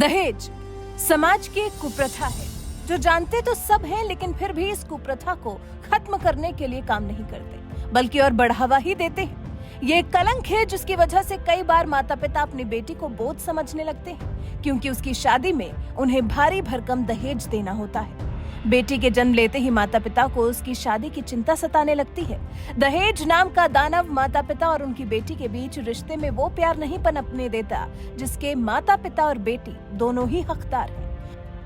दहेज समाज की एक कुप्रथा है जो जानते तो सब हैं, लेकिन फिर भी इस कुप्रथा को खत्म करने के लिए काम नहीं करते, बल्कि और बढ़ावा ही देते हैं। ये एक कलंक है जिसकी वजह से कई बार माता पिता अपनी बेटी को बोझ समझने लगते हैं, क्योंकि उसकी शादी में उन्हें भारी भरकम दहेज देना होता है। बेटी के जन्म लेते ही माता पिता को उसकी शादी की चिंता सताने लगती है। दहेज नाम का दानव माता पिता और उनकी बेटी के बीच रिश्ते में वो प्यार नहीं पनपने देता जिसके माता पिता और बेटी दोनों ही हकदार हैं।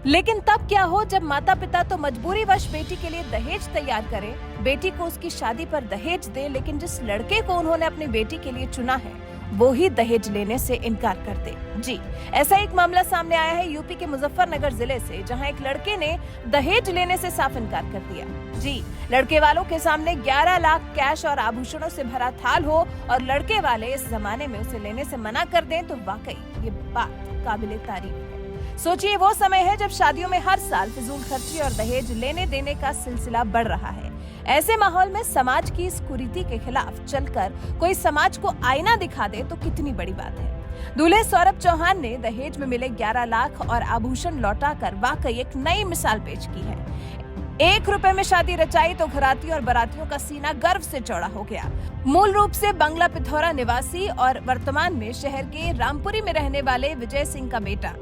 लेकिन तब क्या हो जब माता पिता तो मजबूरीवश बेटी के लिए दहेज तैयार करें, बेटी को उसकी शादी पर दहेज दे, लेकिन जिस लड़के को उन्होंने अपनी बेटी के लिए चुना है वो ही दहेज लेने से इनकार कर दे। जी, ऐसा एक मामला सामने आया है यूपी के मुजफ्फरनगर जिले से, जहां एक लड़के ने दहेज लेने से साफ इनकार कर दिया। जी, लड़के वालों के सामने 11 लाख कैश और आभूषणों से भरा थाल हो और लड़के वाले इस जमाने में उसे लेने से मना कर दें तो वाकई ये बात काबिले तारीफ है। सोचिए, वो समय है जब शादियों में हर साल फिजूल खर्ची और दहेज लेने देने का सिलसिला बढ़ रहा है। ऐसे माहौल में समाज की इस कुरीति के खिलाफ चलकर कोई समाज को आईना दिखा दे तो कितनी बड़ी बात है। दूल्हे सौरभ चौहान ने दहेज में मिले 11 लाख और आभूषण लौटाकर वाकई एक नई मिसाल पेश की है। 1 रुपए में शादी रचाई तो घराती और बारातियों का सीना गर्व से चौड़ा हो गया। मूल रूप से बंगला पिथौरा निवासी और वर्तमान में शहर के रामपुरी में रहने वाले विजय सिंह का बेटा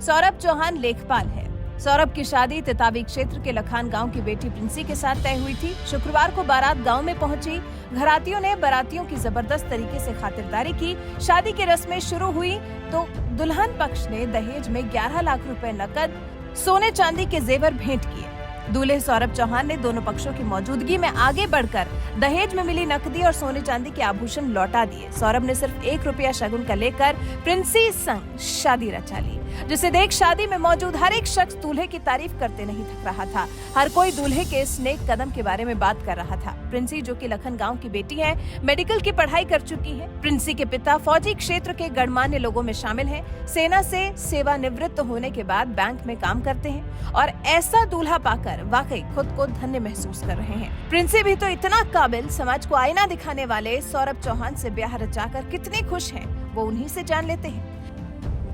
सौरभ चौहान लेखपाल है। सौरभ की शादी तितावी क्षेत्र के लखान गांव की बेटी प्रिंसी के साथ तय हुई थी। शुक्रवार को बारात गांव में पहुंची। घरातियों ने बारातियों की जबरदस्त तरीके से खातिरदारी की। शादी की रस्में शुरू हुई तो दुल्हन पक्ष ने दहेज में 11 लाख रुपए नकद, सोने चांदी के जेवर भेंट किए। दूल्हे सौरभ चौहान ने दोनों पक्षों की मौजूदगी में आगे बढ़कर दहेज में मिली नकदी और सोने चांदी के आभूषण लौटा दिए। सौरभ ने सिर्फ 1 रुपया शगुन का लेकर प्रिंसी संग शादी रचा ली, जिसे देख शादी में मौजूद हर एक शख्स दूल्हे की तारीफ करते नहीं थक रहा था। हर कोई दूल्हे के इस नेक कदम के बारे में बात कर रहा था। प्रिंसी, जो कि लखन गांव की बेटी है, मेडिकल की पढ़ाई कर चुकी है। प्रिंसी के पिता फौजी क्षेत्र के गणमान्य लोगों में शामिल हैं। सेना से सेवानिवृत्त होने के बाद बैंक में काम करते हैं और ऐसा दूल्हा पाकर वाकई खुद को धन्य महसूस कर रहे हैं। प्रिंसी भी तो इतना काबिल, समाज को आईना दिखाने वाले सौरभ चौहान से ब्याह रचाकर कितनी खुश हैं, वो उन्हीं से जान लेते हैं।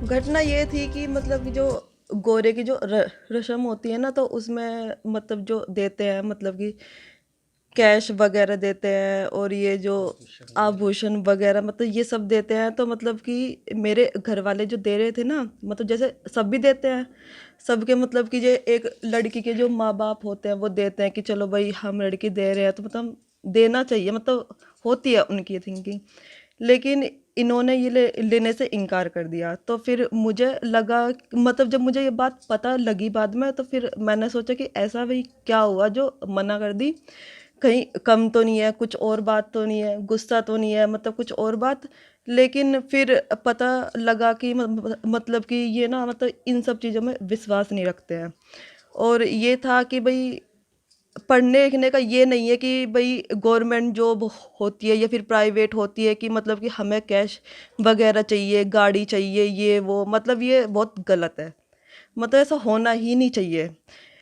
घटना ये थी कि मतलब जो गोरे की जो रस्म होती है ना, तो उसमें मतलब जो देते हैं मतलब कि कैश वगैरह देते हैं और ये जो आभूषण वगैरह मतलब ये सब देते हैं। तो मतलब कि मेरे घर वाले जो दे रहे थे ना, मतलब जैसे सब भी देते हैं, सबके मतलब कि जो एक लड़की के जो माँ बाप होते हैं वो देते हैं कि चलो भाई हम लड़की दे रहे हैं तो मतलब देना चाहिए, मतलब होती है उनकी थिंकिंग। लेकिन इन्होंने ये लेने से इनकार कर दिया। तो फिर मुझे लगा, मतलब जब मुझे ये बात पता लगी बाद में, तो फिर मैंने सोचा कि ऐसा भाई क्या हुआ जो मना कर दी, कहीं कम तो नहीं है, कुछ और बात तो नहीं है, गुस्सा तो नहीं है, मतलब कुछ और बात। लेकिन फिर पता लगा कि मतलब कि ये ना मतलब इन सब चीज़ों में विश्वास नहीं रखते हैं। और ये था कि भाई पढ़ने लिखने का ये नहीं है कि भाई गवर्नमेंट जॉब होती है या फिर प्राइवेट होती है कि मतलब कि हमें कैश वगैरह चाहिए, गाड़ी चाहिए, ये वो, मतलब ये बहुत गलत है। मतलब ऐसा होना ही नहीं चाहिए।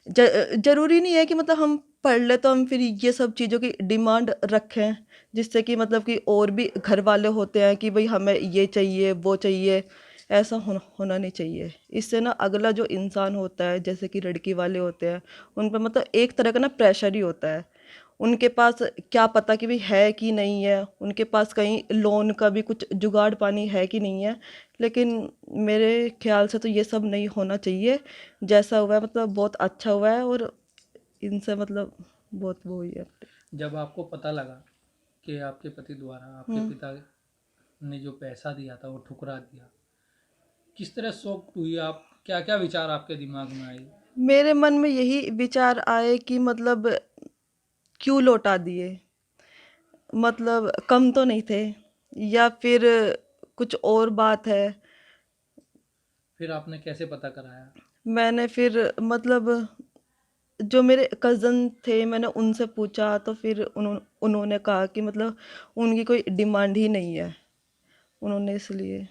ज़रूरी नहीं है कि मतलब हम पढ़ ले तो हम फिर ये सब चीज़ों की डिमांड रखें, जिससे कि मतलब कि और भी घर वाले होते हैं कि भाई हमें ये चाहिए वो चाहिए। ऐसा होना नहीं चाहिए। इससे ना अगला जो इंसान होता है, जैसे कि लड़की वाले होते हैं, उन पर मतलब एक तरह का ना प्रेशर ही होता है। उनके पास क्या पता कि भाई है कि नहीं है, उनके पास कहीं लोन का भी कुछ जुगाड़ पानी है कि नहीं है। लेकिन मेरे ख्याल से तो ये सब नहीं होना चाहिए। जैसा हुआ है मतलब बहुत अच्छा हुआ है और इनसे मतलब बहुत वो हुई है। जब आपको पता लगा कि आपके पति द्वारा आपके पिता ने जो पैसा दिया था वो ठुकरा दिया, किस तरह शॉक हुई आप? क्या क्या विचार आपके दिमाग में आए? मेरे मन में यही विचार आए कि मतलब क्यों लौटा दिए, मतलब कम तो नहीं थे या फिर कुछ और बात है। फिर आपने कैसे पता कराया? मैंने फिर मतलब जो मेरे कज़न थे मैंने उनसे पूछा, तो फिर उन्होंने कहा कि मतलब उनकी कोई डिमांड ही नहीं है, उन्होंने इसलिए।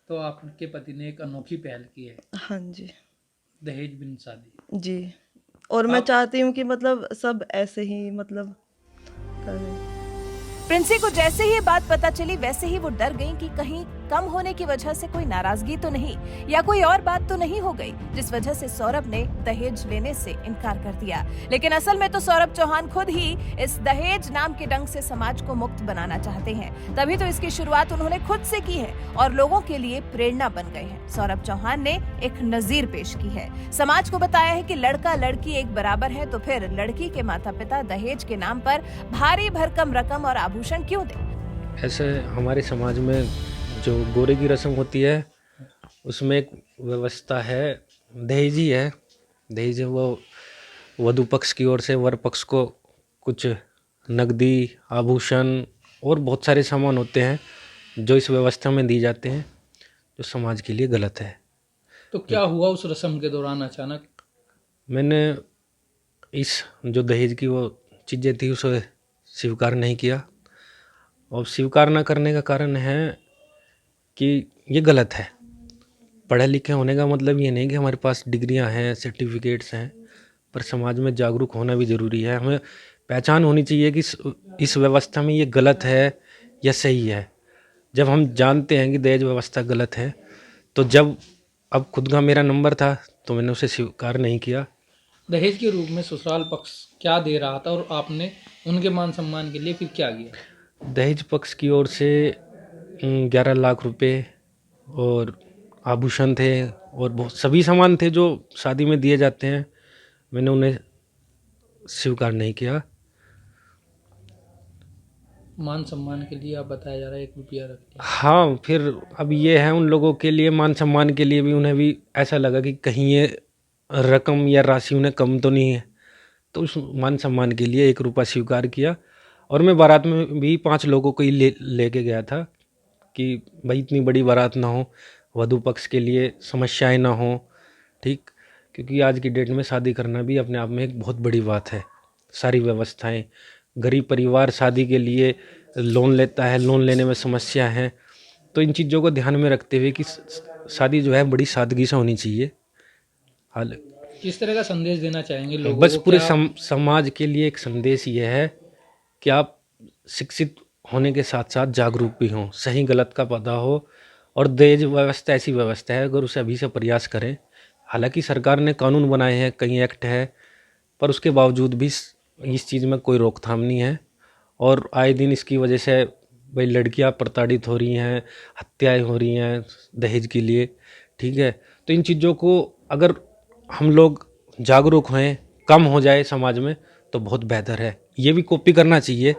तो आपके पति ने एक अनोखी पहल की है। हाँ जी। दहेज बिन शादी। जी, और मैं चाहती हूँ कि मतलब सब ऐसे ही मतलब करें। प्रिंसी को जैसे ही ये बात पता चली वैसे ही वो डर गई कि कहीं कम होने की वजह से कोई नाराजगी तो नहीं या कोई और बात तो नहीं हो गई जिस वजह से सौरभ ने दहेज लेने से इनकार कर दिया। लेकिन असल में तो सौरभ चौहान खुद ही इस दहेज नाम के डंग से समाज को मुक्त बनाना चाहते हैं, तभी तो इसकी शुरुआत उन्होंने खुद से की है और लोगों के लिए प्रेरणा बन गए हैं। सौरभ चौहान ने एक नजीर पेश की है, समाज को बताया है कि लड़का लड़की एक बराबर है, तो फिर लड़की के माता पिता दहेज के नाम पर भारी भरकम रकम और आभूषण क्यों दें? ऐसे हमारे समाज में जो गोरे की रस्म होती है उसमें एक व्यवस्था है, दहेजी है। दहेज वो वधू पक्ष की ओर से वर पक्ष को कुछ नकदी, आभूषण और बहुत सारे सामान होते हैं जो इस व्यवस्था में दी जाते हैं, जो समाज के लिए गलत है। तो क्या हुआ उस रस्म के दौरान अचानक? मैंने इस जो दहेज की वो चीज़ें थी उसे स्वीकार नहीं किया, और स्वीकार न करने का कारण है कि ये गलत है। पढ़े लिखे होने का मतलब ये नहीं कि हमारे पास डिग्रियां हैं, सर्टिफिकेट्स हैं, पर समाज में जागरूक होना भी ज़रूरी है। हमें पहचान होनी चाहिए कि इस व्यवस्था में ये गलत है या सही है। जब हम जानते हैं कि दहेज व्यवस्था गलत है, तो जब अब खुद का मेरा नंबर था तो मैंने उसे स्वीकार नहीं किया। दहेज के रूप में ससुराल पक्ष क्या दे रहा था और आपने उनके मान सम्मान के लिए फिर क्या किया? दहेज पक्ष की ओर से 11 लाख रुपए और आभूषण थे और बहुत सभी सामान थे जो शादी में दिए जाते हैं, मैंने उन्हें स्वीकार नहीं किया। मान सम्मान के लिए आप बताया जा रहा है 1 रुपया रख दिया। हाँ, फिर अब ये है उन लोगों के लिए मान सम्मान के लिए भी उन्हें भी ऐसा लगा कि कहीं ये रकम या राशि उन्हें कम तो नहीं है, तो उस मान सम्मान के लिए 1 रुपया स्वीकार किया। और मैं बारात में भी 5 लोगों को ही लेके गया था कि भाई इतनी बड़ी बारात ना हो, वधू पक्ष के लिए समस्याएं ना हो, ठीक, क्योंकि आज की डेट में शादी करना भी अपने आप में एक बहुत बड़ी बात है। सारी व्यवस्थाएं, गरीब परिवार शादी के लिए लोन लेता है, लोन लेने में समस्या है, तो इन चीज़ों को ध्यान में रखते हुए कि शादी जो है बड़ी सादगी से होनी चाहिए। हाल किस तरह का संदेश देना चाहेंगे लोगों बस को? पूरे क्या समाज के लिए एक संदेश ये है कि आप शिक्षित होने के साथ साथ जागरूक भी हों, सही गलत का पता हो, और दहेज व्यवस्था ऐसी व्यवस्था है अगर उसे अभी से प्रयास करें। हालांकि सरकार ने कानून बनाए हैं, कई एक्ट है, पर उसके बावजूद भी इस चीज़ में कोई रोकथाम नहीं है, और आए दिन इसकी वजह से भाई लड़कियां प्रताड़ित हो रही हैं, हत्याएं हो रही हैं दहेज के लिए, ठीक है। तो इन चीज़ों को अगर हम लोग जागरूक हों, कम हो जाए समाज में, तो बहुत बेहतर है। ये भी कॉपी करना चाहिए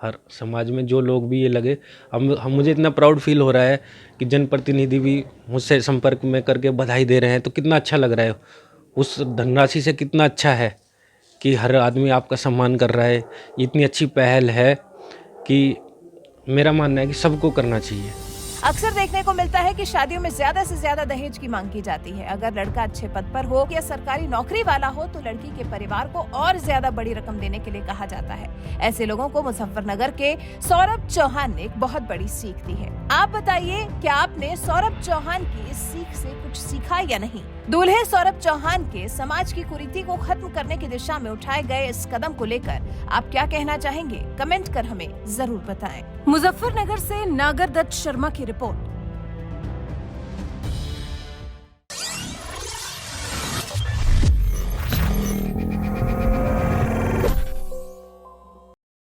हर समाज में, जो लोग भी ये लगे। हम मुझे इतना प्राउड फील हो रहा है कि जनप्रतिनिधि भी मुझसे संपर्क में करके बधाई दे रहे हैं, तो कितना अच्छा लग रहा है। उस धनराशि से कितना अच्छा है कि हर आदमी आपका सम्मान कर रहा है। इतनी अच्छी पहल है कि मेरा मानना है कि सबको करना चाहिए। अक्सर देखने को मिलता है कि शादियों में ज्यादा से ज्यादा दहेज की मांग की जाती है। अगर लड़का अच्छे पद पर हो या सरकारी नौकरी वाला हो तो लड़की के परिवार को और ज्यादा बड़ी रकम देने के लिए कहा जाता है। ऐसे लोगों को मुजफ्फरनगर के सौरभ चौहान ने एक बहुत बड़ी सीख दी है। आप बताइए, क्या आपने सौरभ चौहान की इस सीख से कुछ सीखा या नहीं? दूल्हे सौरभ चौहान के समाज की कुरीति को खत्म करने की दिशा में उठाए गए इस कदम को लेकर आप क्या कहना चाहेंगे? कमेंट कर हमें जरूर बताएं। मुजफ्फरनगर से नागर दत्त शर्मा की रिपोर्ट।